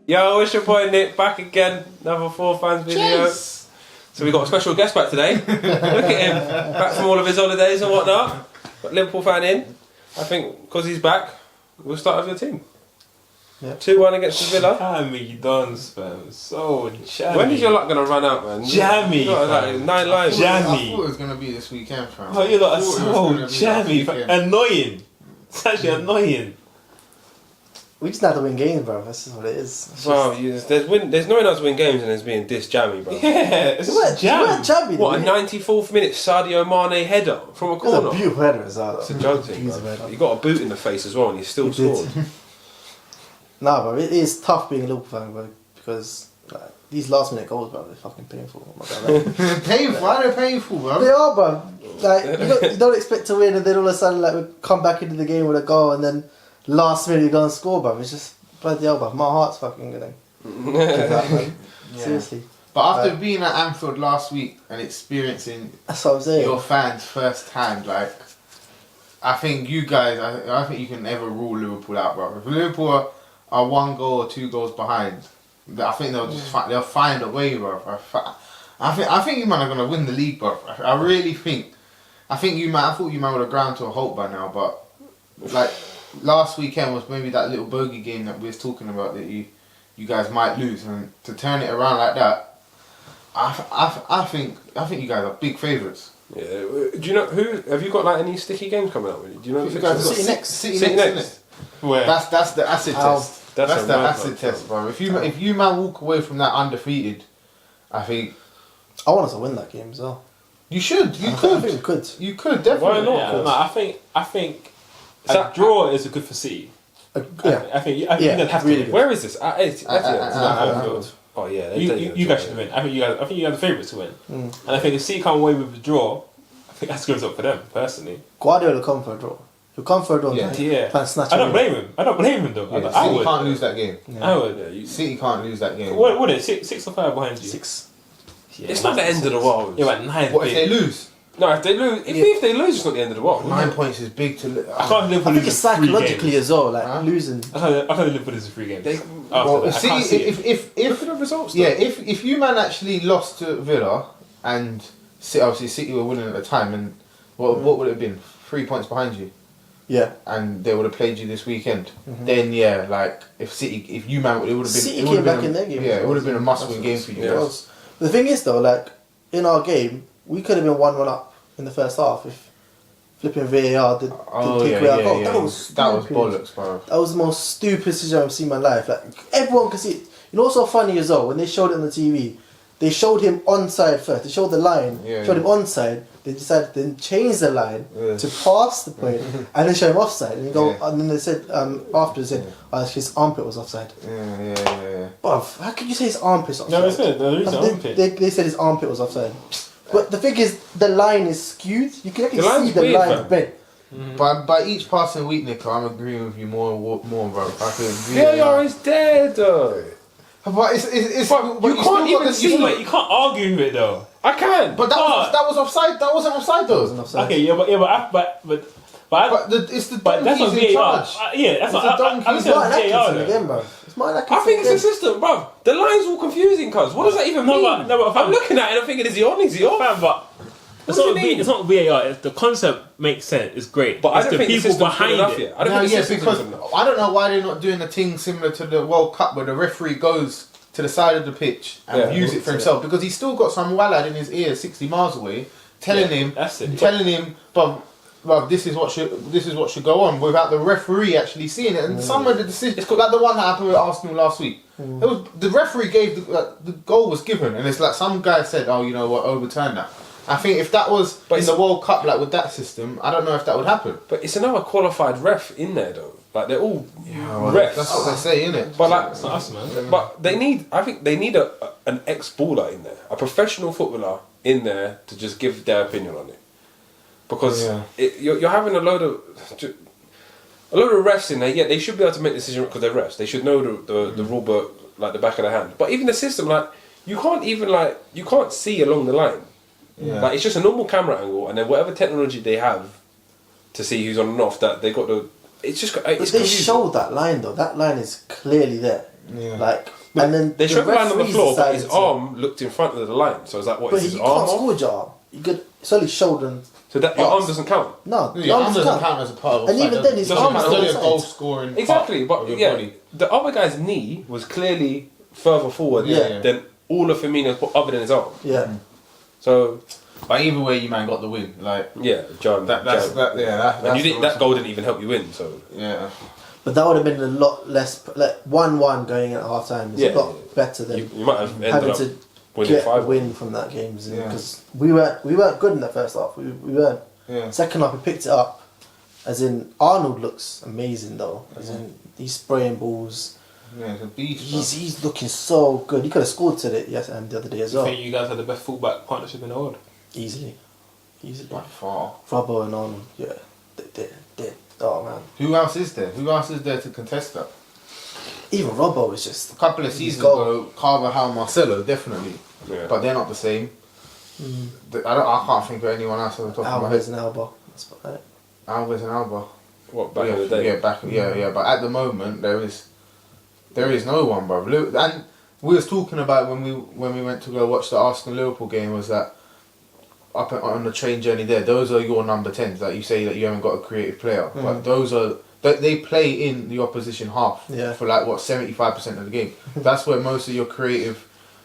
Yo, it's your boy Nick back again. Another 4 Fans video. Jeez. So we got a special guest back today. Look at him, back from all of his holidays and whatnot. Got Liverpool fan in. I think because he's back, we'll start with your team. Yeah. 2-1 against the Villa. Jammy Dons, fam. So jammy. When is your luck gonna run out, man? Jammy, You got, like, 9 lives. Jammy. I thought it was going to be this weekend, fam. Oh, you lot are I thought it was so gonna be jammy, this fam. weekend. Annoying. It's actually annoying. We just have to win games, bro. That's just what it is. It's Bro, just- there's no one else win games and there's being this jammy, bro. Yeah, it's You weren't jammy. chubby, What, a though, innit? 94th minute Sadio Mane header from a It was a corner? beautiful header as well. It's a joke thing, Beautiful bro. header. You got a boot in the face as well and you still He did. scored. Nah, bro, it is tough being a Liverpool fan, bro, because like, these last minute goals, bro, they're fucking painful. Oh my God, like, Painful. Why are they painful, they bro? are, bro. Like you don't expect to win, and then all of a sudden, like we come back into the game with a goal, and then last minute you go and score, bro. It's just bloody hell, bro. My heart's fucking going. Yeah. Seriously, But after being at Anfield last week and experiencing that's what I'm saying. your fans firsthand, like, I think you guys, I think you can never rule Liverpool out, bro. If Liverpool are 1 goal or 2 goals behind, I think they'll just they'll find a way, bro. I think you man are gonna win the league, bro. I really think. I thought you man would have ground to a halt by now, but like last weekend was maybe that little bogey game that we was talking about that you guys might lose, and to turn it around like that, I think you guys are big favourites. Yeah. Do you know who? Have you got like any sticky games coming up? Do you know? You the guys got fixtures? City next. Where? That's the acid Ow. test. That's That's a the mad acid one, test, bro. bro. If you man walk away from that undefeated, I think I want us to win that game as well. you should. You I think we could. could. You could definitely. Why not? Yeah, no, I think So- a draw is good for City. Yeah, I think Yeah, you'd have to really win. good. Where is this? At Anfield. Oh yeah. they You definitely guys do, should yeah. win. I think you guys are the favourites to win. And I think if City come away with a draw, I think that goes up for them personally. Guardiola will come for a draw. He'll come for a draw. Yeah. and Yeah, try and snatch I it don't away. blame him. I don't blame him though. Yeah, I City would. can't lose that game. I would. Yeah, you- City can't lose that game. What is it? 6 or 5 behind you? 6. Yeah, It's not the end of the world. Yeah, but 9. What if they lose? No, if they lose, if they lose, it's not the end of the world. 9 points is big to lose. I can't live I with think it's losing 3 psychologically games. as well, like Huh? losing. I can't live with losing 3 games. They- After Well, that, I can't see City, it. if Look at the results. yeah, though. if you man actually lost to Villa and obviously City were winning at the time, and what would it have been? 3 points behind you, Yeah. and they would have played you this weekend. Then yeah, like if you man, it would have been. City it would came have been back in their game. Yeah, it would have been a must-win game for you Yeah. guys. The thing is though, like in our game, we could have been 1-1 up in the first half if flipping VAR did Oh take yeah, away our yeah, goal. yeah. That was That was stupid. bollocks, bro. That was the most stupid decision I've seen in my life. Like everyone can see it. You know what's so funny as well? When they showed it on the TV, they showed him onside first. They showed the line, Yeah, showed yeah. him onside. They decided to then change the line Yeah. to pass the point and then show him offside. And, Yeah. and then they said after they said, his armpit was offside. Yeah. Bruv, how could you say his armpit's offside? No, it's good. There is an They- armpit. They said his armpit was offside. But the thing is, the line is skewed. You can The actually line's see the weird, line fam. bent. By each passing week, Nick, I'm agreeing with you more, bro. I could agree. VAR is dead though. But it's But you still can't got even the see team. You can't argue with it though. I can. But that was offside. That wasn't offside though. Wasn't offside. Okay, but It's the But that's not donkeys in VAR. charge. Yeah, that's It's not. the I donkeys. It's listen to Martin VAR Atkinson though. again, bro. It's Martin Atkinson I think it's again. the system, bruv. The line's all confusing, cuz. What does that even No, mean? but I'm looking at it and I'm thinking, is he on? Is he off? Fam, but it's does not, it mean? it's not VAR. The concept makes sense. It's great. But I it's don't the think the people system's good behind enough it. yet. I don't No, think the yeah, system's because good enough. I don't know why they're not doing a thing similar to the World Cup where the referee goes to the side of the pitch and Yeah, views it for himself, because he's still got some wallad in his ear 60 miles away telling him, but this is what should go on without the referee actually seeing it. And some of the decisions, it's like the one that happened with Arsenal last week. It was, the referee gave the goal was given, and it's like some guy said, "Oh, you know what, overturn that." I think if that was in the World Cup, like with that system, I don't know if that would happen. But it's another qualified ref in there though. Like they're all Well, refs. that's what they say, innit? But like, It's not us, man. but they need. I think they need an ex-baller in there, a professional footballer in there to just give their opinion on it. Because you're having a load of refs in there. Yeah, they should be able to make decisions because they're refs. They should know the rule book like the back of their hand. But even the system, like you can't see along the line. Yeah. Like it's just a normal camera angle, and then whatever technology they have to see who's on and off, that they got the it's just But it's they confusing. showed that line though. That line is clearly there. Yeah. Like, and then They showed the line on the referees floor, but his decided to- arm looked in front of the line. So is that what But is you his arm? can't off? score with your arm. You could. It's only shoulder. So that your arm doesn't count. No, The arm doesn't count as a part of And even then, his Doesn't arm count. is only a outside. goal scoring. Exactly, part but of your yeah, body. the other guy's knee was clearly further forward Yeah. than all of Firmino's other than his arm. Yeah. So But either way, you man got the win. Like yeah, John. that's John. that. Yeah, And that's you didn't, that goal didn't even help you win. So Yeah. But that would have been a lot less. Like 1-1 going at half time is Yeah. a lot better than you might have ended having up to winning get a 5. win from that game Yeah. because we weren't good in the first half. We weren't. Yeah. Second half, we picked it up. As in, Arnold looks amazing though. As in, he's spraying balls. Yeah, it's a beast. He's looking so good. He could have scored today, the other day as I well. think you guys had the best fullback partnership in the world. Easily. by far. Robbo and Arnold, yeah. They oh man. Who else is there? Who else is there to contest that? Even Robbo is just A couple of his seasons goal. ago, Carvajal, Marcelo, definitely, Yeah. but they're not the same. I can't think of anyone else on the top of my Alvarez head. and Alba. That's about it. Alvarez and Alba. What back yeah, in the day? yeah. But at the moment, there is no one, bro. And we was talking about when we went to go watch the Arsenal Liverpool game was that up on the train journey there. Those are your number 10s. Like you say that you haven't got a creative player, but those are they play in the opposition half Yeah. for like what 75% of the game. That's where most of your creative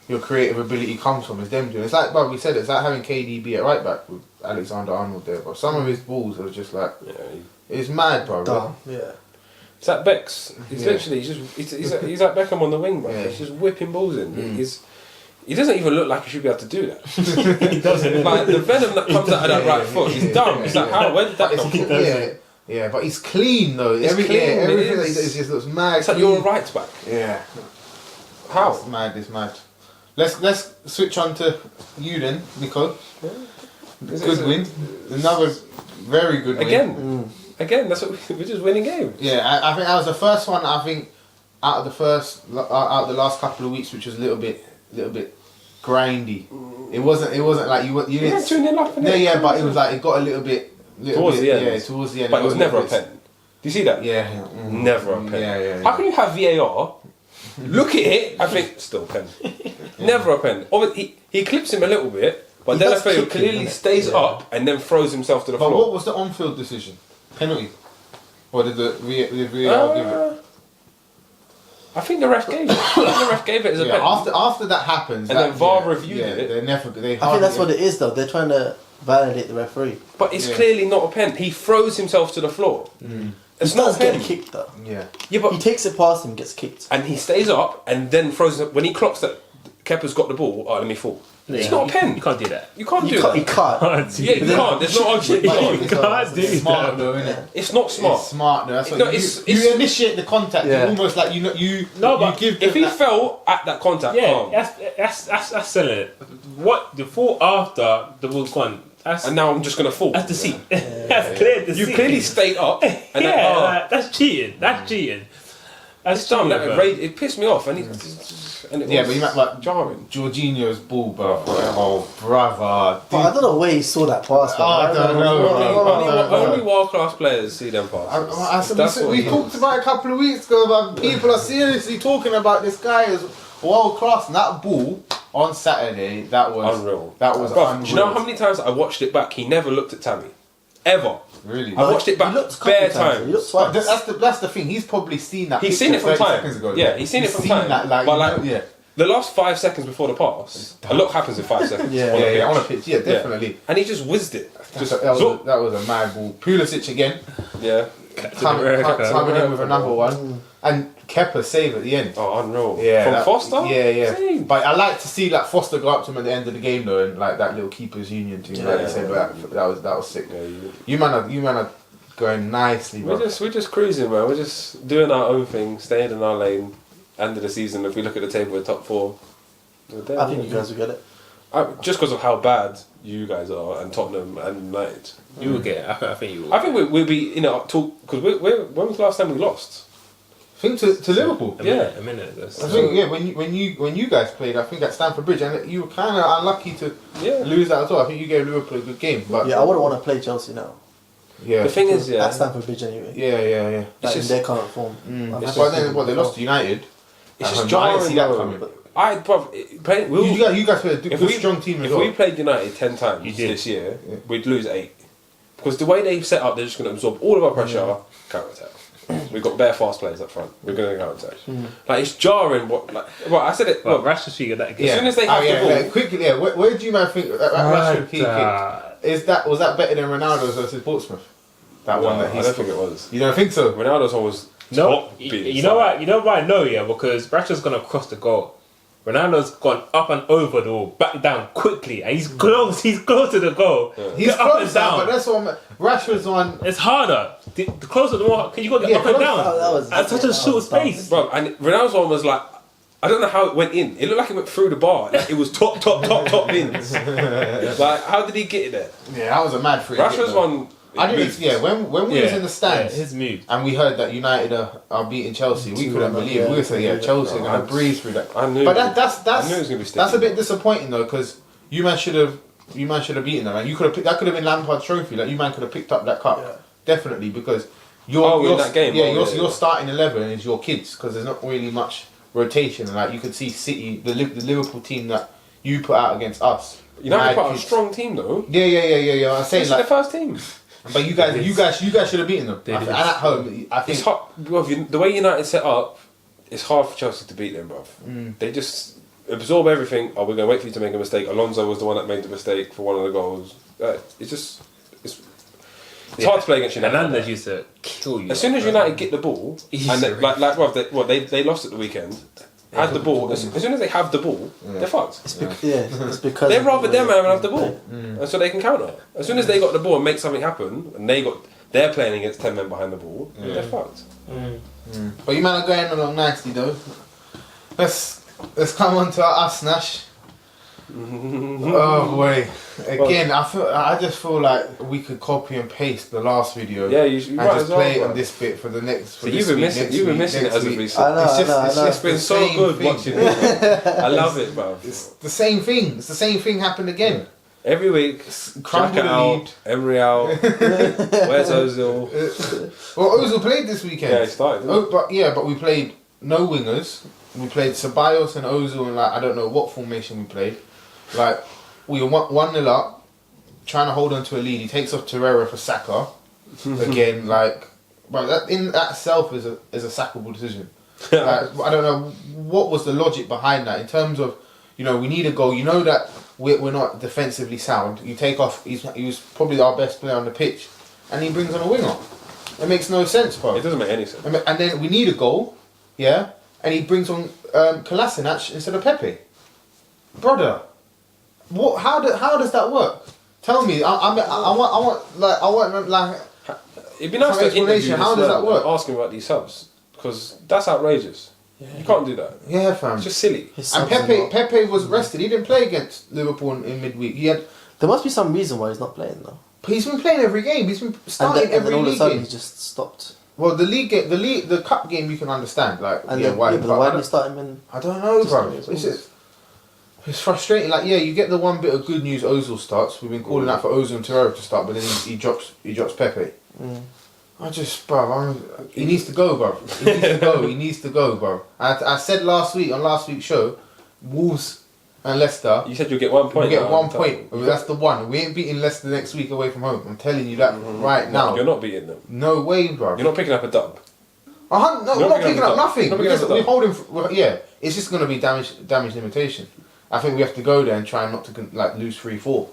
ability comes from. Is them doing. It's like, bro, we said it's like having KDB at right back with Alexander Arnold there, but some of his balls are just like Yeah, it's mad, bro. Dumb, yeah. it's like Beck's. He's Yeah. literally he's like Beckham on the wing, bro. Yeah. He's just whipping balls in. He doesn't even look like he should be able to do that. He doesn't. Like the venom that comes out of that right foot, he's dumb. It's like how? Where did that come from? Yeah, but he's clean though. It's clean, it everything that he is. does just looks mad. It's like clean. you're a right back. Yeah. How? It's mad. It's mad. Let's switch on to you then, Nico. Good win. Another very good win. Again, that's what we're just winning games. Yeah, I think that was the first one. I think out of the last couple of weeks, which was a little bit grindy. It wasn't like you Yeah, didn't. 2-0 up. Yeah, but it was like it got a little bit Towards the end. Yeah, towards the end. But it was never a bit- pen. Do you see that? Yeah. Never a pen. Yeah. How can you have VAR? Look at it. I think still a pen. Never a pen. He clips him a little bit, but He then does Delafeu kick him, clearly innit? stays Yeah. up and then throws himself to the But floor. what was the on-field decision? Penalty? Or did the VAR give it? I think the ref gave it. As a Yeah, pen. after that happens, And then VAR reviewed it. They never. They I think that's what it is though. They're trying to validate the referee. But it's Yeah. clearly not a pen. He throws himself to the floor. It's He not does a pen. get kicked though. Yeah. Yeah, but He takes it past him, gets kicked. and he stays up and then throws it when he clocks that Kepa's got the ball. Oh, let me fall. It's not a pen. You can't do that. You can't do You that. can't. Yeah, you can't. There's no argument. You can't. You can't do It's smart that. though, isn't it? It's not smart. It's smart though. That's what No, you, it's- you initiate the contact. Yeah. You almost like you No, but give If them he that- fell at that contact, Yeah, calm. that's selling it. What the fall after the ball's gone? That's And now I'm just gonna fall. that's deceit. That's clear deceit. You clearly stayed up, and yeah, then like, that's cheating. That's cheating. That's it's dumb. cheating, That bro. it pissed me off, and it Yeah, but you meant like jarring. Jorginho's ball, bro. Oh, brother. But I don't know where he saw that pass. Oh, I don't know. Only world class players see them passes. That's what we he talked about it a couple of weeks ago about people are seriously talking about this guy as world class, and that ball on Saturday, that was Unreal. That was Bruv, unreal. do you know how many times I watched it back? He never looked at Tammy, ever. Really? I watched it back He looked a couple bare times. He times. looked But twice. that's the thing. He's probably seen that. He's seen it picture from 30 time. seconds ago. Yeah, he's seen it from time. That, like, But like, yeah. the last 5 seconds before the pass, a lot happens in 5 seconds. Yeah. Yeah, on a pitch. Yeah, definitely. And he just whizzed it. Just That was a mad ball. Pulisic again, yeah. coming in with a number one, and Kepa save at the end. Oh, unreal. Yeah, From that- Foster? Yeah. Same. But I like to see like Foster go up to him at the end of the game though, and like that little keepers union thing. Like you said, that was sick. Yeah, You man are going nicely, bro. we're just cruising, man. We're just doing our own thing, staying in our lane. End of the season, if we look at the table, we're top 4. We're there, I think you guys will get it. just because of how bad you guys are, and Tottenham and United. You will get it. I think you will. I think we'll be in a talk because when was the last time we lost? I think to Liverpool. A Yeah. minute. That's, I think when you guys played, I think at Stamford Bridge, and you were kind of unlucky to Yeah. lose that as well. I think you gave Liverpool a good game, but Yeah, I wouldn't want to play Chelsea now. Yeah. The thing is, At Stamford Bridge anyway. Yeah. Like just- in their current form. But then they lost to United. It's At just home. I didn't jarring. see that though. coming. You guys played a good, strong team as If well. we played United 10 times You did. this year, we'd lose 8. Because the way they've set up, they're just going to absorb all of our pressure, counter attack. We've got bare fast players up front. We're going to counter attack. Like it's jarring. Well, I said it. Well, Look, Rashford figured that. as soon as they have the ball, like, quickly, where do you man think that Rashford key kick? Was that better than Ronaldo's versus Portsmouth? That one that I don't think it was. You don't think so? Ronaldo's one was No, top beating. you know what? You know why I know, yeah, because Rashford's gonna cross the goal. Ronaldo's gone up and over the ball, back down quickly, and he's close. He's close to the goal. He's Get up close and down. but that's what Rashford's one. It's harder. The closer, the more you got to get up and down at such a short space. Bro, and Ronaldo's one was like, I don't know how it went in. It looked like it went through the bar. Like it was top bins. Like, how did he get it there? Yeah, that was a mad free. Rashford's one. I didn't. When we was in the stands, his move. and we heard that United are beating Chelsea, we couldn't believe it. We were saying, Chelsea are gonna breeze through that. I knew. But I knew it was gonna be sticky. that's a bit disappointing though, because you man should have beaten them, and you could have that could have been Lampard's trophy. Like you man could have picked up that cup definitely, because you're in that game. Your starting 11 is your kids, because there's not really much rotation. Like you could see City, the Liverpool team that you put out against us. United put out a strong team though. Yeah. I'm saying It's like the first team. But you guys should have beaten them. And at home, I think It's hard. Well, the way United set up, it's hard for Chelsea to beat them, bro. They just absorb everything. Oh, we're going to wait for you to make a mistake. Alonso was the one that made the mistake for one of the goals. It's hard to play against United. Hernandez used to kill you. As soon as United get the ball, and they lost at the weekend. Had the ball. As soon as they have the ball, they're fucked. It's because They'd rather them have the ball, and so they can counter. As soon as they got the ball and make something happen, and they're playing against 10 men behind the ball, they're fucked. But you man are going along nicely though. Let's come on to us, Nash. Oh boy! Again, I just feel like we could copy and paste the last video. Yeah, you and might just as well, play it bro. on this bit for the next. So you've been missing it as of recent. I know. It's been so good watching it. I love it, bro. It's the same thing. It's the same thing happened again. Every week, Crumble Xhaka the out, lead. Emery out. Where's Ozil? Well, Ozil played this weekend. Yeah, he started. Didn't But we played no wingers. We played Ceballos and Ozil, and like I don't know what formation we played. Like we were 1-0 up, trying to hold on to a lead. He takes off Torreira for Saka again. Like, but that in that itself is a sackable decision. Like, I don't know what was the logic behind that in terms of, we need a goal. You know that we're not defensively sound. You take off. He was probably our best player on the pitch, and he brings on a winger. It makes no sense, bro. It doesn't make any sense. And then we need a goal, yeah, and he brings on Kolasinac instead of Pepe. Brother, what? How does that work? Tell me. I want It'd be nice some to interview explanation. How does that work? Ask him about these subs, because that's outrageous. You can't do that. Yeah, fam. It's just silly. And Pepe was rested. He didn't play against Liverpool in midweek. There must be some reason why he's not playing though. He's been playing every game. He's been starting And every then all of a league sudden game. he just stopped. Well, the cup game you can understand. Like, And yeah, then, why? but but why I didn't you don't- start him in? I don't know, bro. Just- It's frustrating. Like, yeah, you get the one bit of good news. Ozil starts. We've been calling out for Ozil and Torreira to start, but then he drops Pepe. I just, bro, he needs to go, bro. He needs to go. He needs to go, bro. I said last week's show, Wolves and Leicester. You said you'll get 1 point. We get 1 point. That's the one. We ain't beating Leicester next week away from home. I'm telling you that right now. You're not beating them. No way, bro. You're not picking up a dub. No, we're not picking up nothing. You're not picking up We're a dub. holding. Yeah, it's just going to be damage limitation. I think we have to go there and try not to lose 3-4.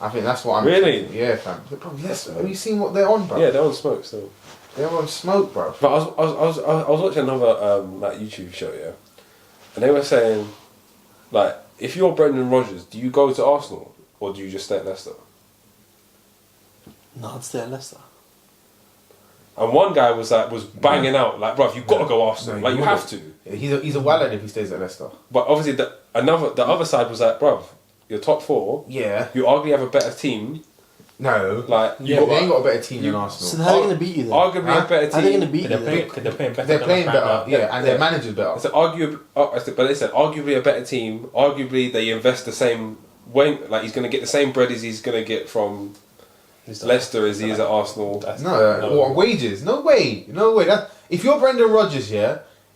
I think that's what I'm. Really? Expecting. Yeah, fam. Bro, yes. Have you seen what they're on, bro? Yeah, they're on smoke still. They're on smoke, bro. But I was watching another YouTube show, yeah, and they were saying, like, if you're Brendan Rodgers, do you go to Arsenal or do you just stay at Leicester? No, I'd stay at Leicester. And one guy was banging out like, bruv, you've got to go Arsenal, No, like you you have to. Yeah, he's a wallet if he stays at Leicester. But obviously the other side was like, bruv, you're top 4. Yeah. You arguably have a better team. No. Like They ain't got a better team than So Arsenal. how are they going to beat you then? Arguably a better team. How are they going to beat you They're then? playing better. They're than playing the better, fan now. yeah, and their manager's better. So but they said arguably a better team. Arguably they invest the same way. Like he's going to get the same bread as he's going to get from Leicester as he is at Arsenal. What wages? No way. If you're Brendan Rodgers,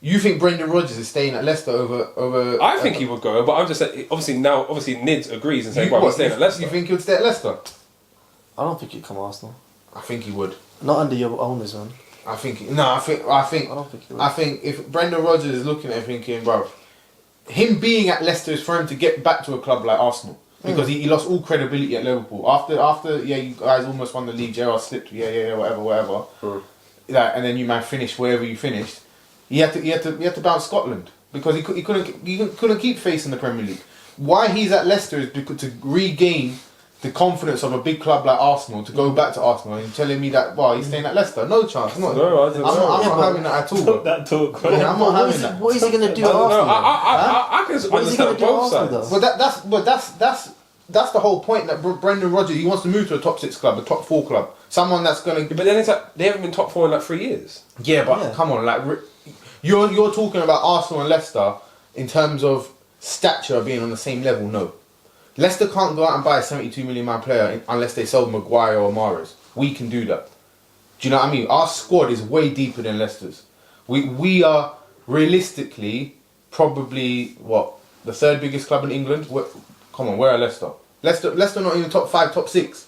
you think Brendan Rodgers is staying at Leicester over? I think he would go, but I'm just saying. Obviously Nids agrees and saying, "Well, he's staying at Leicester." You think he would stay at Leicester? I don't think he'd come Arsenal. I think he would. Not under your owners, man. I think I don't think he would. I think if Brendan Rodgers is looking at it thinking, bro, him being at Leicester is for him to get back to a club like Arsenal. Because he lost all credibility at Liverpool. After you guys almost won the league, Gerrard slipped, whatever. And then you man finished wherever you finished. He had to bounce Scotland because he couldn't keep facing the Premier League. Why he's at Leicester is because to regain the confidence of a big club like Arsenal, to go back to Arsenal, and telling me that he's staying at Leicester. No chance. I'm not having that at all. That talk. Yeah, I'm not having that. What is he going to do at Arsenal? I can What is he going to understand do at both Arsenal, sides. though? But that's the whole point that Brendan Rodgers, he wants to move to a top 6 club, a top 4 club, someone that's going to. But then it's like they haven't been top 4 in like 3 years. Yeah, but come on, like you're talking about Arsenal and Leicester in terms of stature being on the same level. No, Leicester can't go out and buy a 72 million man player unless they sell Maguire or Mahrez. We can do that. Do you know what I mean? Our squad is way deeper than Leicester's. We are realistically probably the 3rd biggest club in England. Come on, where are Leicester? Leicester not even top 5, top 6.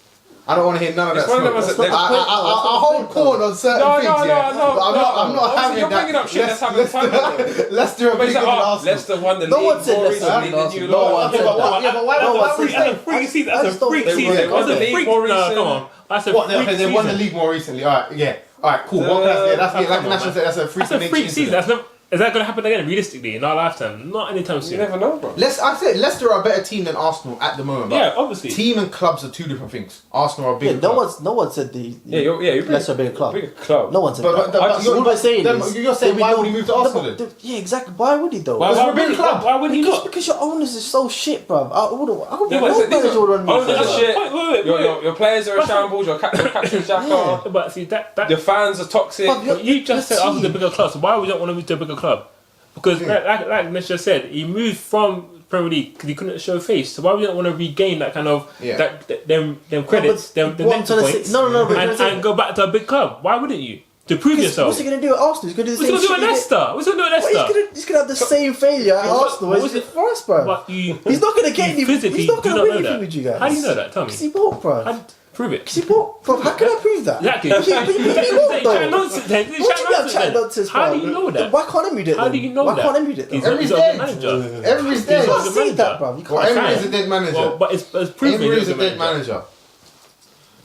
I don't want to hear none of that. I hold corn on certain things, I'm not having you're that. bringing up shit that's happened time. Leicester are bigger than Arsenal. Leicester won the league No one said more Leicester. recently than you No lot. one said that. That's a freak season. That's a freak season. They won the league more recently. Come on. That's a What? freak season. They won the league more recently. Alright, cool. That's a freak That's a freak season. Is that going to happen again, realistically, in our lifetime? Not anytime soon. You never know, bro. I said Leicester are a better team than Arsenal at the moment. Yeah, obviously. Team and clubs are 2 different things. Arsenal are a bigger club. No one said you're Leicester a bigger club. Bigger club. No one said that. You're saying why would he move to Arsenal then? Yeah, exactly. Why would he though? Why would he not? Because your owners is so shit, bruv. I hope Yeah, your listen, manager would run owners me. are shit. Wait. Your players are a shambles. Your captain Xhaka. But see, that Your fans are toxic. Bruv, you just said your after the team. bigger club, so why would you not want to move to a bigger club? Because like Mitch just said, he moved from Premier League because he couldn't show face. So why would you not want to regain that kind of them credits, them mental points, and go back to a big club? Why wouldn't you? To prove yourself. What's he going to do at Arsenal? He's going to do the same What's he going to do at Leicester? What's he going to do at Leicester? He's going to have the same failure at Arsenal as he did for us, bruv. But he's not going to get any. physically He's not going to do win know anything that. with you guys. How do you know that? Tell me. Because he bought, bruv. Prove it. Because he bought, bruv. How can I prove that? Exactly. But he bought, though. Nonsense. What do you mean chatting nonsense, How bruv? do you know that? Why can't Emery do it? How do you know Why that? can't Emery do it? He's though? a good manager. Emery's dead. You can't good say manager. that, bruv. You Well, can't. Emery's a dead manager. Well, but it's proven Emery's he's a dead manager.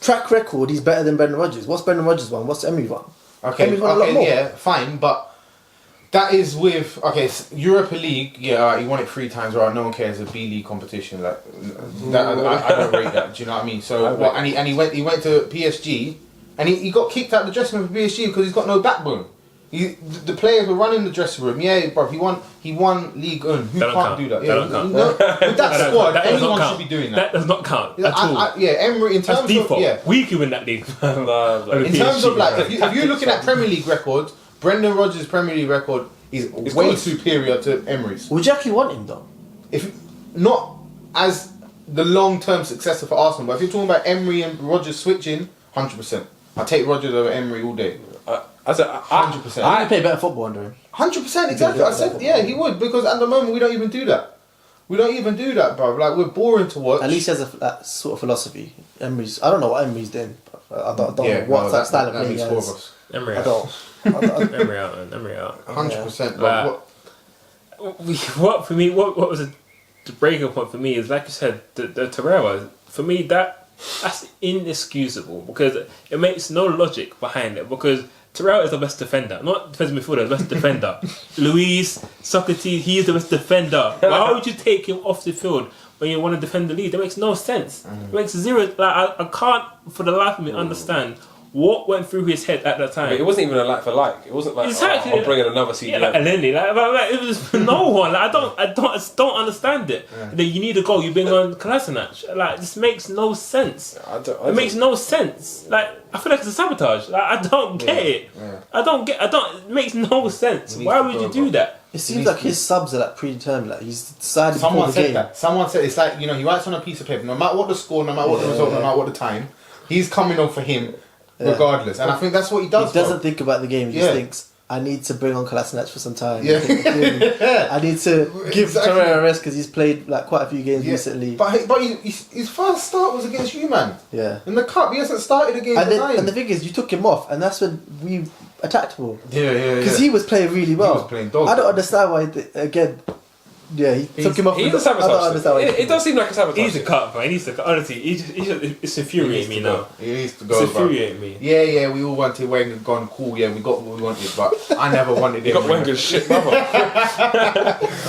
Track record, he's better than Brendan Rodgers. What's Brendan Rodgers won? What's Emery won? Okay, Emery's won a lot more. yeah, fine, but that is with Europa League. Yeah, he won it 3 times. Right, no one cares. A B League competition, like that, I don't rate that. Do you know what I mean? So, and he went to PSG, and he got kicked out of the dressing room for PSG because he's got no backbone. The players were running the dressing room. Yeah, bro, he won League 1. Who can't do that? That With that squad, anyone should be doing that. That does not count at all. Emery in terms That's default. of We can win that league. in terms of like, if you're looking at Premier League records, Brendan Rodgers' Premier League record is way good. superior to Emery's. Would you actually want him though? If not as the long-term successor for Arsenal, but if you're talking about Emery and Rodgers switching, 100%. I take Rodgers over Emery all day. I said 100%. I play better football under him. 100%, exactly. I said, he would, because at the moment we don't even do that. We don't even do that, bro. Like, we're boring to watch. At least he has that sort of philosophy. I don't know what Emery's doing. I don't know what that style of play he has. Emery I out. don't. Emery out, man. Emery out. 100%. What for me? What was the breaking point for me is, like you said, the Torreira. For me, that's inexcusable because it makes no logic behind it. Because Torreira is the best defender, not defensive midfielder, the best defender. Luis, Socrates, he is the best defender. Why would you take him off the field when you want to defend the lead? That makes no sense. It makes zero. Like I can't for the life of me understand what went through his head at that time. It wasn't even a like for like. It wasn't like Exactly. I'll bring in another CDM. Yeah, like Eleni, like it was no one. Like, I don't understand it. That you need a goal, you bring on Kolasinac. Like, this makes no sense. It makes no sense. Like, I feel like it's a sabotage. Like, I don't get it. It makes no sense. Why would you do that? It seems like his subs are like predetermined. Like he's decided Someone before the said game. that. Someone said it's like, he writes on a piece of paper, no matter what the score, no matter what the result, no matter what the time, He's coming on for him regardless. And I think that's what he does. He doesn't think about the game. He just thinks, I need to bring on Kolasinac for some time. Yeah. I need to give Torreira a rest because he's played like quite a few games recently. But his first start was against you, man. Yeah. In the cup, he hasn't started against and the thing is, you took him off, and that's when we attacked more. Yeah. Because he was playing really well. He was playing dog. I don't understand why. He took him off. He's a sabotage. It does seem like a sabotage. He needs to cut, man. He needs to cut. Honestly, it's infuriating me now. He needs to go. It's infuriating me. Yeah, we all wanted Wenger gone. Cool, yeah, we got what we wanted, but I never wanted him. You got Wenger's shit, brother.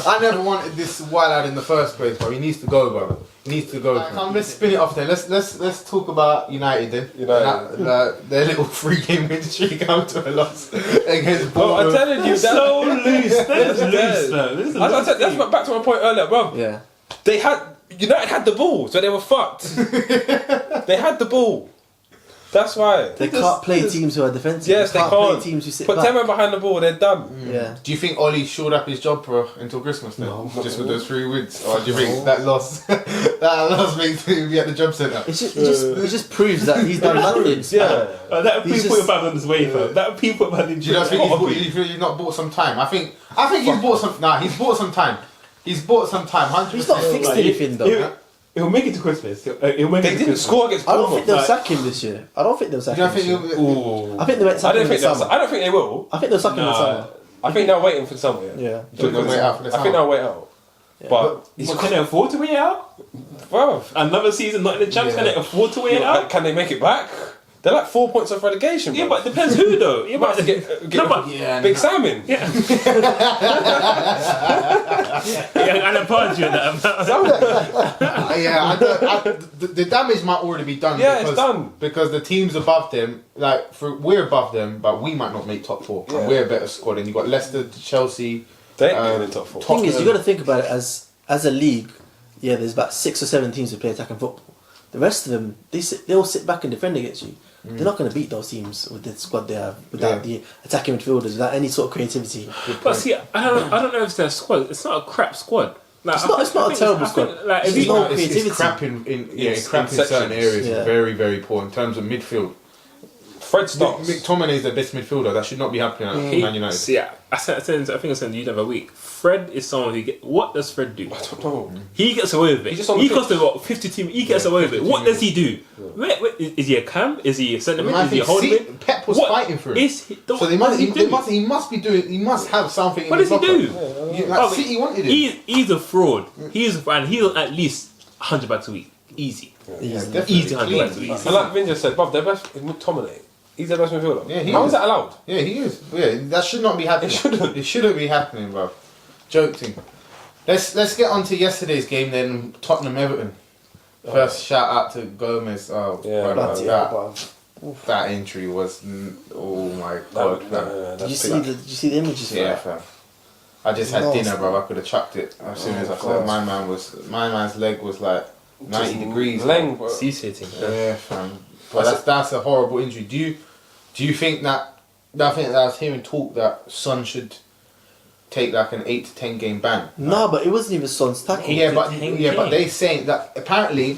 I never wanted this wild lad in the first place, bro. He needs to go, bro. He needs to go. Let's spin it off then. Let's talk about United then. Their little 3-game win streak come to a loss against Bournemouth. I'm telling you, so loose. That's loose, man. That's back to my point earlier, bro. Yeah. United had the ball, so they were fucked. They had the ball. That's why. They can't play teams who are defensive. Yes, they can't can't. play teams who sit Put back. 10 men behind the ball, they're done. Yeah. Do you think Ollie shored up his job until Christmas then? No. Just with those 3 wins? Or do you think that loss makes him be at the job centre? It just proves that he's done nothing. Yeah. That people put back on his way, fam. That people put back on his Do you not think he's not bought some time? I think he's bought some. Nah, he's bought some time. He's bought some time. 100%. He's not fixed anything though. He'll make it to Christmas. He'll make They it to didn't Christmas. score against I don't Bournemouth. think they'll sack him this year. I don't think they'll sack him this year. Ooh. I think they might sack him in the summer. I don't think they will. I think they'll sack him in the summer. I think they're waiting for the summer. Yeah. They'll wait out for the I think they'll wait out. But Can they afford to wait it out? bro, Another season not in the champs, can they afford to wait it out? can they make it back? They're like 4 points off relegation. Yeah, bro. but it depends who though. Yeah, Might but have to get No, but- Big Salmon. Yeah. Yeah, and I applaud you on that. The damage might already be done. Yeah, it's done. Because the teams above them, we're above them, but we might not make top 4. Yeah. And we're a better squad. And you got Leicester, Chelsea. They ain't getting in top 4. The thing is, you got to think about it as a league. Yeah, there's about 6 or 7 teams who play attacking football. The rest of them, they all sit back and defend against you. They're not going to beat those teams with the squad they have without the attacking midfielders, without any sort of creativity. But see, I don't know if it's their squad. It's not a crap squad. Like, It's not a terrible squad. Like, if It's you, not It's creativity. crap in certain sections. areas. Yeah. Very, very poor in terms of midfield. Fred starts. McTominay is the best midfielder. That should not be happening at Man United. see, I think I said to you the other week. Fred is someone who what does Fred do? I don't know. He gets away with it. He's just on the He pitch. costs about 50 teams. He gets away with it. What does he do? Where, is he a cam? Is he a centre mid? Is he a holding mid? Pep was What fighting for him. So He must have something. What does he do? City wanted him. He's a fraud. He's at least 100 bags a week. Easy. Definitely. Easy 100 bags a week. And like Vin just said, bruv, their best is McTominay. He's their best midfielder. Yeah, How is that allowed? Yeah, he is. Yeah, that should not be happening. It shouldn't be happening, bro. Joking. Let's get on to yesterday's game then. Tottenham Everton. First shout out to Gomez. Oh, Yeah, brother, Bloody that injury was. Oh my god. Did you see the images? For Yeah, that? fam. I just had Nasty. dinner, bro. I could have chucked it as soon as I saw it. My man's leg was like 90 degrees. Leng, bro. Cease-hitting. Yeah, fam. But that's a horrible injury. Do you think that? I think that I was hearing talk that Son should take like an 8 to 10 game ban. No, but it wasn't even Son's tackle. But they saying that apparently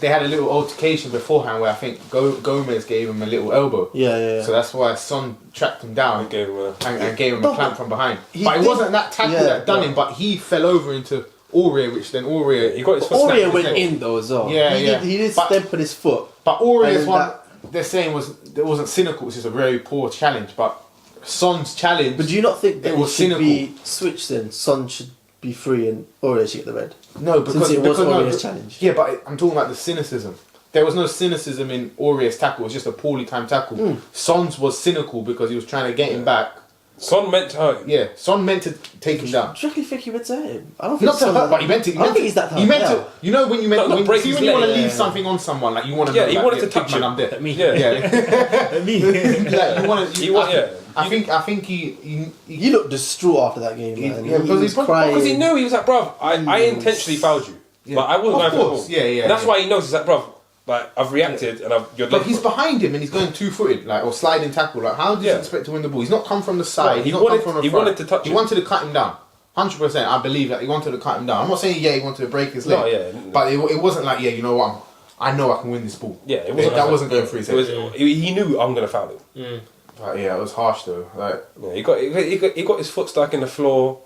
they had a little altercation beforehand where I think Gomez gave him a little elbow. Yeah. So that's why Son tracked him down And gave him a- and gave him a clamp from behind. he But it did- wasn't that tackle that done him. But he fell over into Aurier, which then Aurier He got his foot snapped Aurier in went his head. in though as well. Yeah, He did But- stamp on his foot. But Aurier's And one that- they're saying it wasn't cynical, which is a very poor challenge. But Son's challenge. But do you not think that It it was should cynical. be switched then? Son should be free and Aurier should get the red. No, because Since it was no, Aurier's challenge. Yeah, but I'm talking about the cynicism. There was no cynicism in Aurier's tackle. It was just a poorly timed tackle. Son's was cynical because he was trying to get him back. Son meant to hurt him. Yeah, Son meant to take him down. Do you actually think he meant to hurt him? I don't think Not to Son- hurt, but he meant to. I don't think he's that He meant tough, to. You know when you meant Not break see his when you want to leg. leave something on someone, like you want to. Yeah, know, he like, wanted to touch touch man, him. I'm dead. Me. Yeah. Yeah. Me. Like, you want to. He wa- yeah. I think he He looked distraught after that game, man. yeah, because was he- crying. Because he knew, he was like, bruv, I intentionally fouled you. But I wasn't Of going for the course, ball. yeah. And that's why he knows, he's like, bruv, like, I've reacted and you're But he's behind him and he's going 2-footed, like, or sliding tackle. Like, how do you expect to win the ball? He's not come from the side. No, he's he not wanted- come from the he front. wanted to touch He him. wanted to cut him down. 100%. I believe that he wanted to cut him down. I'm not saying he wanted to break his leg. No, yeah. But it wasn't like you know what? I know I can win this ball. Yeah, it wasn't that wasn't going through his head. He knew I'm gonna foul him. Like, yeah, it was harsh though. Like, Yeah, he got his foot stuck in the floor.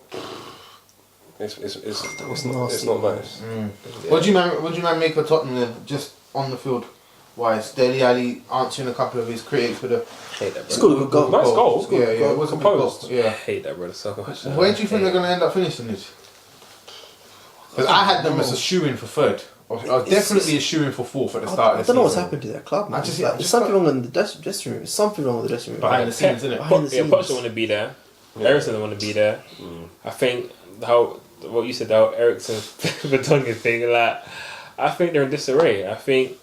It's not nice. what do you man make of Tottenham then, just on the field? Wise, Dele Alli answering a couple of his critics with a Hate that, Scored a good goal. Nice goal. Yeah, it was Composed. a good goal. Yeah. Hate that, brother, so much. Where do you think they're going to end up finishing this? Because I had them as a shoe-in for third. I was definitely a shoe-in for fourth at the start I of the don't know what's season. happened to that club, man. I just- Like, I there's just something got- wrong in the dressing room. There's something wrong with the dressing room. Behind the scenes, isn't it? Behind the Yeah, scenes. Poch don't want to be there. Ericsson don't want to be there. I think what you said, how Ericsson Vertonghen thing, like, I think they're in disarray. I think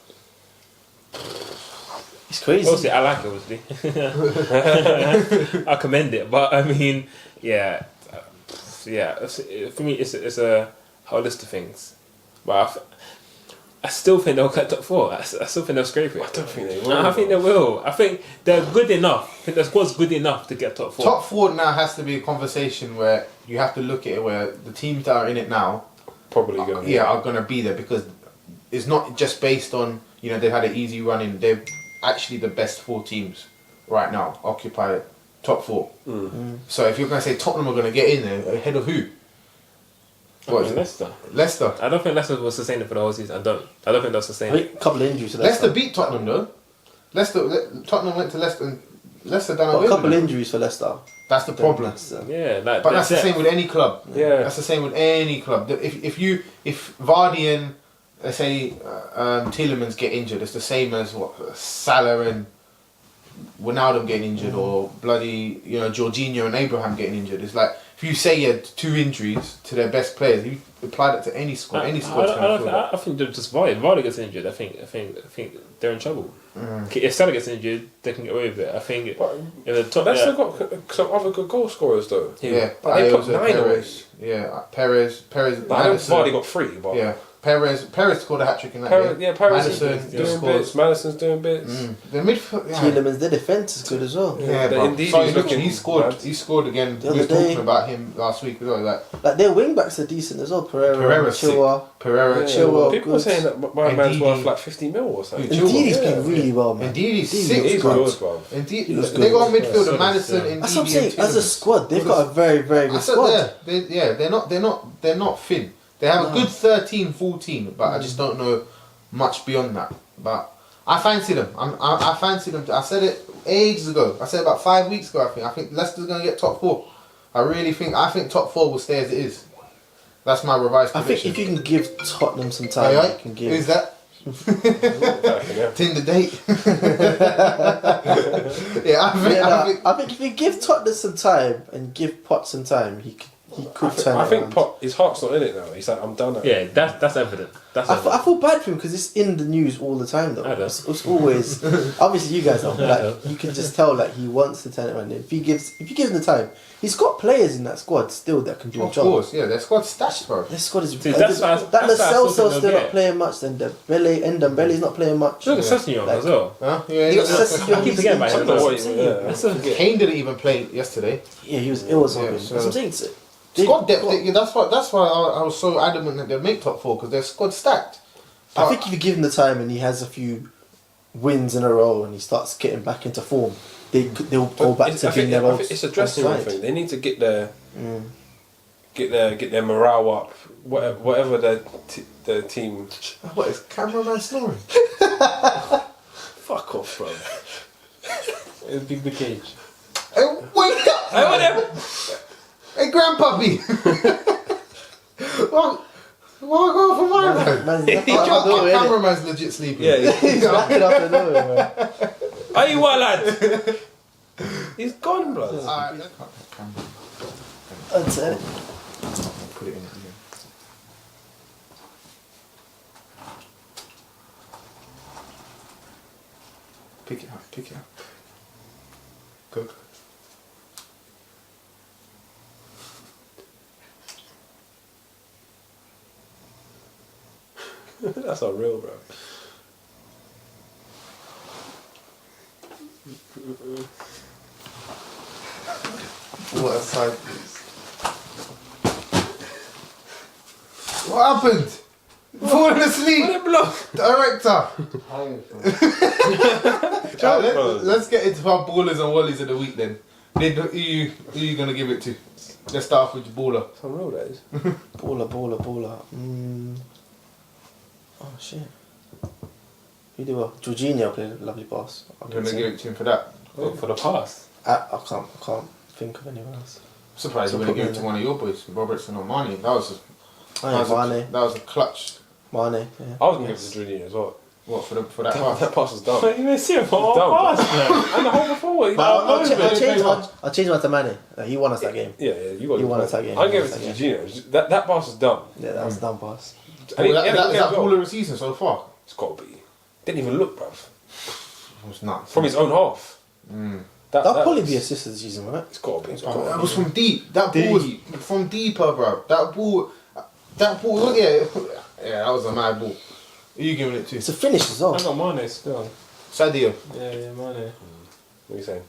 It's crazy. obviously I like it, obviously. I commend it, but I mean, yeah, for me it's a whole list of things. But I still think they'll cut top four. I still think they'll scrape it. I don't think they will. I think they will. I think they're good enough. I think their squad's good enough to get top four. Top four now has to be a conversation where you have to look at it where the teams that are in it now Probably going. are going to be there because it's not just based on, they've had an easy run in. They're actually the best four teams right now, occupy top four. So if you're going to say Tottenham are going to get in there, ahead of who? What is Leicester? Leicester. I don't think Leicester will sustain it for the whole season. I don't think they'll sustain I it. think a couple of injuries. To Leicester beat Tottenham though. Tottenham went to Leicester and Leicester done a away couple with them. injuries for Leicester. That's the problem. Yeah, like, But that's the same with any club. Yeah. That's the same with any club. If Vardy and let's say Tielemans get injured, it's the same as what Salah and Wijnaldum getting injured, or bloody Jorginho and Abraham getting injured. It's like if you say you had 2 injuries to their best players, you apply that to any squad. Any squad's going to feel that. I think they're just Vardy. If Vardy gets injured, I think they're in trouble. If Salah gets injured, they can get away with it. I think the top. Leicester got some other good goal scorers though. Yeah, But they put Ayoze, 9 away. Perez. Yeah, Perez. I know Madison. Vardy got 3, but Yeah, Perez scored a hat trick in that Perez, game. yeah, Perez is Madison doing scores. bits. Madison's doing bits. The midfield. Yeah. Tielemans, their defence is good as well. Yeah, But bro. indeed So he's looking he scored. bad. He scored again. The We was other day. talking about him last week as well. Like Like their wing backs are decent as well. Pereira's sick. Chilwell. Pereira, Yeah, Chilwell, people are good. saying that my And man's Didi. worth like 50 mil or something. Chilwell. Indeed, he's Yeah. playing really well, man. Indeed, he's Indeed, sick. He's good. good, bro. Indeed, He looks they good. got a midfielder, Yeah, Madison, yeah. and That's what I'm saying. As a squad, they've got a very, very I good said squad. they're not thin. They have a good 13, 14, but I just don't know much beyond that. But I fancy them. I fancy them. I said it ages ago. I said about 5 weeks ago. I think Leicester's going to get top 4. I think top 4 will stay as it is. That's my revised I think prediction. if you can give Tottenham some time, Aye, aye. you can give. Who's that? Yeah. Tinder date. Yeah, I think if you give Tottenham some time and give Pot some time, he could turn it I think around. Pot, his heart's not in it now. He's like, I'm done. Yeah, that's evident. That's evident. I feel bad for him because it's in the news all the time though. I know. It's always obviously you guys know, but like, you can just tell like he wants to turn it around. If you give him the time, he's got players in that squad still that can do a Of job. course, yeah, their squad's stashed, bro. Their squad is See, that's why I- that that's why I Lo still Celso's think still they'll not get. playing much. Then Dembele's not playing much. Look at Sessegnon Like- as well. Huh? Yeah, He got yeah. Sessegnon, I keep forgetting about him. I don't know what That's he- yeah. That's a- Kane didn't even play yesterday. Yeah, he was ill or something. Yeah, so- That's what I'm saying. Squad depth. That's why I was so adamant that they'd make top 4 because their squad stacked. I think if you give him the time and he has a few wins in a row and he starts getting back into form, they'll go back to being their I old. think it's a dressing room old side. thing. They need to get their morale up. Whatever their team. What is cameraman snoring? Fuck off, bro. It's Big Cage. Hey, wake up! Hey, whatever. Hey, grandpuppy! What go for my man? Man, he's He knocking up the door, innit? cameraman's legit sleeping. Yeah. He's knocking up the door, man. Are you what, lad? He's gone, bro. Alright, That's it. put it in again. Pick it up. Go. That's not real, bro. What a side piece. What happened? Falling asleep. What a block. Director. Let's get into our ballers and wallies of the week then. Who you gonna give it to? Let's start off with your baller. Some real that is. Baller. Oh shit. Who do well? Jorginho played a lovely pass. I'm gonna give it to him for that. For the pass. I can't think of anyone else. Surprised you wouldn't give it to one of your boys, Robertson or Mane. That was a clutch. Mane, yeah. I was going to give it to Jorginho as well. What for that pass? That pass was dumb. You may see him for Dumb. all pass, man. And the whole before. I'll change mine to Mane. He won us that game. Yeah, you got. You won us that game. I give it to Jorginho. That pass was dumb. Yeah, that was a dumb pass. And Is that baller of the season so far? It's got to be. Didn't even look, bruv. It was nuts. From his own half. That'll probably be assist of the season, right? It's got to be. That was from deep. That ball was from deeper, bro. That ball, yeah, that was a mad ball. Who are you giving it to? It's a finish as well. I got Mane still. Sadio. Yeah, Mane. What are you saying?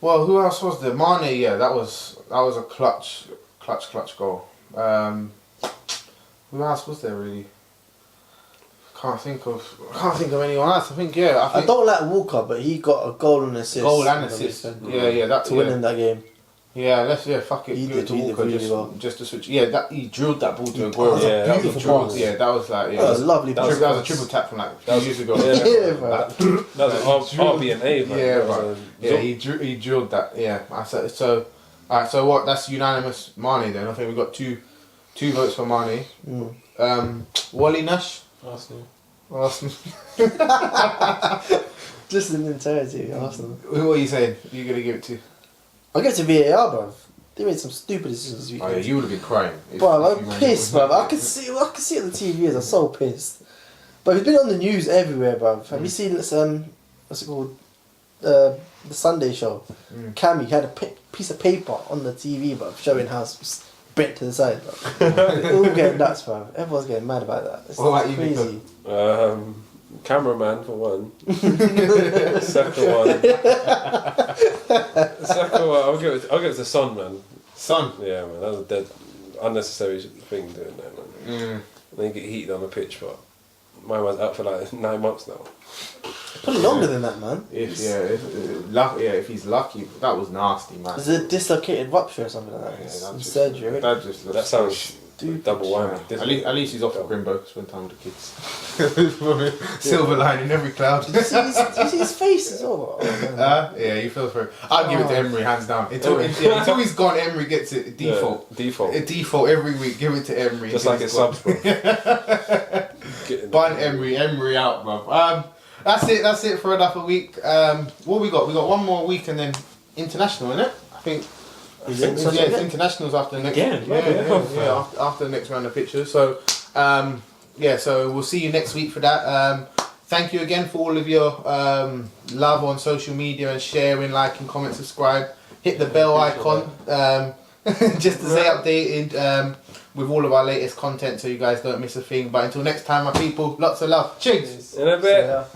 Well, who else was there? Mane, yeah, that was a clutch goal. Who else was there really? Can't think of anyone else. I don't like Walker, but he got a goal and assist. Goal and assist. Yeah, that to win in that game. Yeah, fuck it. He Give it to did Walker really well. just to switch. Yeah, he drilled that ball to a goal. Yeah, that was a beautiful pass. Yeah, that was like That was a lovely pass. That was a triple tap from like a few years ago. Yeah, bro. That was RB&A, man. Yeah, bro. Yeah, he drilled that. Yeah, I said so. Alright, so what? That's unanimous Mane then. I think we got two votes for Mane. Wally Nash. Arsenal. Just in entirety, Arsenal. What are you saying? Who you gonna give it to? I'll give it to VAR, bro. They made some stupid decisions this Oh weekend. yeah, you would have been crying. Bro, I'm pissed, bro. I can see it on the TV. I'm so pissed. But it's been on the news everywhere, bro. Have you seen this? What's it called? The Sunday show. Cammy had a piece of paper on the TV, bro, showing how it's bent to the side, bro. They're all getting nuts, bro. Everyone's getting mad about that. It's What about you, crazy. Cameraman for one. Second one, I'll give it to Son, man. Son. Yeah, man, that was a dead, unnecessary thing doing that, man. Then you get heated on the pitch, but my man's out for like 9 months now. Probably longer than that, man. If he's lucky, that was nasty, man. Is it a dislocated rupture or something like that? Yeah, Some surgery. That sounds double whammy. At least he's off at Grimbo, spend time with the kids. Silver line in every cloud. Do you see his face as well? Oh, yeah, you feel for it. I'll give it to Emery, hands down. Until he's gone, Emery gets it default. Yeah, default. A default every week. Give it to Emery. Just like it's subs, bro. Bun Emery out, bro. That's it for another week. What we got? We got one more week and then international, innit? I think. It's internationals after the next. Yeah, after the next round of pictures. So, so we'll see you next week for that. Thank you again for all of your love on social media and sharing, liking, comment, subscribe. Hit the bell icon just to stay updated with all of our latest content, so you guys don't miss a thing. But until next time, my people, lots of love. Cheers. In a bit. yeah.